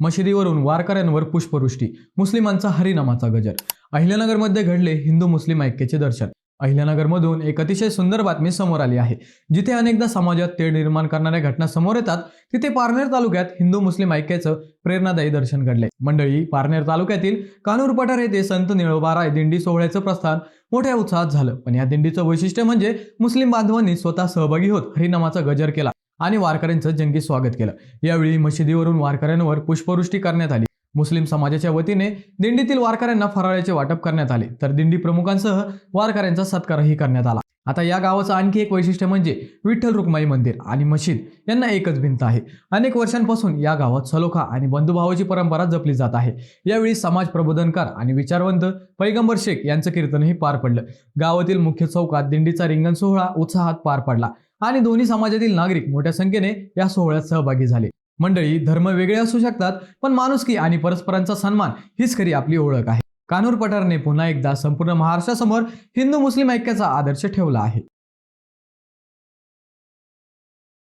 मशिदीवरून वारकऱ्यांवर पुष्पवृष्टी, मुस्लिमांचा हरिनामाचा गजर. अहिल्यानगरमध्ये घडले हिंदू मुस्लिम ऐक्याचे दर्शन. अहिल्यानगरमधून एक अतिशय सुंदर बातमी समोर आली आहे. जिथे अनेकदा समाजात तेढ निर्माण करणाऱ्या घटना समोर येतात, तिथे पारनेर तालुक्यात हिंदू मुस्लिम ऐक्याचं प्रेरणादायी दर्शन घडले. मंडळी, पारनेर तालुक्यातील कानूर पठार येथे संत निळोबाराय दिंडी सोहळ्याचं प्रस्थान मोठ्या उत्साहात झालं. पण या दिंडीचं वैशिष्ट्य म्हणजे मुस्लिम बांधवांनी स्वतः सहभागी होत हरिनामाचा गजर केला आणि वारकऱ्यांचं जंगी स्वागत केलं. यावेळी मशिदीवरून वारकऱ्यांवर पुष्पवृष्टी करण्यात आली. मुस्लिम समाजाच्या वतीने दिंडीतील वारकऱ्यांना फराळाचे वाटप करण्यात आले, तर दिंडी प्रमुखांसह वारकऱ्यांचा सत्कारही करण्यात आला. आता या गावाचं आणखी एक वैशिष्ट्य म्हणजे विठ्ठल रुक्माई मंदिर आणि मशीद यांना एकच भिंत आहे. अनेक वर्षांपासून या गावात सलोखा आणि बंधुभावाची परंपरा जपली जात आहे. यावेळी समाज प्रबोधनकार आणि विचारवंत पैगंबर शेख यांचं कीर्तनही पार पडलं. गावातील मुख्य चौकात दिंडीचा रिंगण सोहळा उत्साहात पार पडला आणि दोन्ही समाजातील नागरिक मोठ्या संख्येने या सोहळ्यात सहभागी झाले. मंडळी, धर्म वेगळे असू शकतात, पण माणुसकी आणि परस्परांचा सन्मान हीच खरी आपली ओळख आहे. कानूर पठारने पुन्हा एकदा संपूर्ण महाराष्ट्रासमोर हिंदू मुस्लिम ऐक्याचा आदर्श ठेवला आहे.